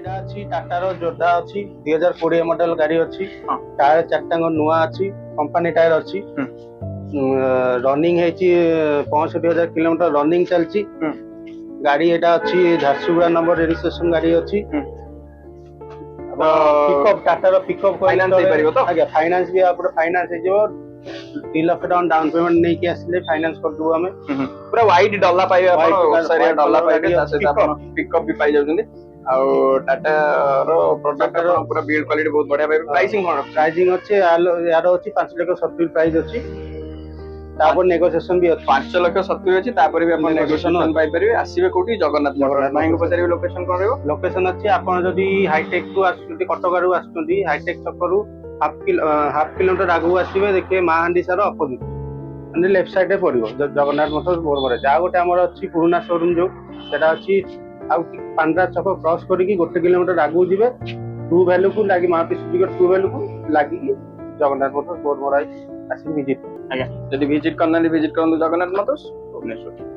ଗାଡିଟା ଅଛି ଟାଟାର ଯୋଦ୍ଧା ଅଛି 2020 ମଡେଲ ଗାଡି ଅଛି। ହଁ। ଟାୟାର ଚାରିଟାଙ୍କ ନୂଆ ଅଛି, କମ୍ପାନୀ ଟାୟାର ଅଛି। ରନିଂ ହେଇଛି 65,000 କିଲୋମିଟର ରନିଂ ଚାଲିଛି। ଗାଡି ଏଟା ଅଛି ଝାରସୁଗୁଡା ନମ୍ବର ରେଜିଷ୍ଟ୍ରେସନ ଗାଡି ଅଛି। ପିକଅପ୍ ଟାଟାର ପିକଅପ୍ ଫାଇନାନ୍ସ ହେଇପାରିବ ତ? ଆଜ୍ଞା ଫାଇନାନ୍ସ ବି ଆପଣ ଫାଇନାନ୍ସ ହେଇଯିବ। 2 ଲକ୍ଷ ଟଙ୍କା ଡାଉନ ପେମେଣ୍ଟ ନେଇକି ଆସିଲେ ଫାଇନାନ୍ସ କରିଦେବୁ ଆମେ। ପୁରା ହ୍ୱାଇଟ୍ ଡଲା ପାଇବେ ଆପଣ, ଓସାରିଆ white ଡଲା colour ପାଇବେ, ଗାଡି ତା ଅଛି, ସହିତ ଆପଣ ପିକଅପ୍ ବି ପାଇ ଯାଉଛନ୍ତି। ଆଉ ଟାଟାର ପ୍ରଡକ୍ଟ ଆପଣ ପୁରା ବିଲ୍ଡ କ୍ୱାଲିଟି ବହୁତ ବଢିଆ ପାଇବେ। ପ୍ରାଇସିଂ କଣ? ପ୍ରାଇସିଂ ଅଛି ୟାର ଅଛି 5,70,000 ପ୍ରାଇସ୍ ଅଛି। ତାପରେ ନେଗୋସିଏସନ ବି ଅଛି। 5,70,000 ଅଛି, ତାପରେ ବି ଆପଣ Negotiation ନେଗୋସିଏସନ ପାଇପାରିବେ। ଆସିବେ କୋଉଠି? ଜଗନ୍ନାଥ ମୋଟର। ଜଗନ୍ନାଥ ଭାଇଙ୍କୁ ମୋଟର। ପଚାରିବେ ଲୋକେସନ କଣ ରହିବ? ଲୋକେସନ ଅଛି ଆପଣ ଯଦି ହାଇଟେକ୍ ରୁ ଆସୁଛନ୍ତି, କଟକରୁ ଆସୁଛନ୍ତି, ହାଇଟେକ୍ ଛକରୁ ହାଫ୍ କିଲୋମିଟର ଆଗକୁ ଆସିବେ, ଦେଖିବେ ମାହାଣ୍ଡିସାର ଅପୋଜିଟ୍ ମାନେ ଲେଫ୍ଟ ସାଇଡ୍ ରେ ପଡିବ ଜଗନ୍ନାଥ ମୋଟର ମୋଡ଼ରେ। ଆଉ ଗୋଟେ ଆମର ଅଛି ପୁରୁଣା ସୋରୁମ ଯୋଉ ସେଟା ଅଛି ଆଉ ପାଣ୍ଡରା ଛକ କ୍ରସ କରିକି 1 କିଲୋମିଟର ଆଗକୁ ଯିବେ, ଟୁ ଭ୍ୟାଲୁକୁ ଲାଗି ମାରୁତି ସୁଜୁକି ଟୁ ଭ୍ୟାଲୁକୁ ଲାଗିକି ଜଗନ୍ନାଥ ମୋଟର ବୋର୍ଡ ମରା ହେଇଛି, ଆସିକି ଭିଜିଟ୍। ଆଜ୍ଞା, ଯଦି ଭିଜିଟ୍ କରିନାହାନ୍ତି ଭିଜିଟ୍ କରନ୍ତୁ ଜଗନ୍ନାଥ ମୋଟର୍ସ ଭୁବନେଶ୍ୱର।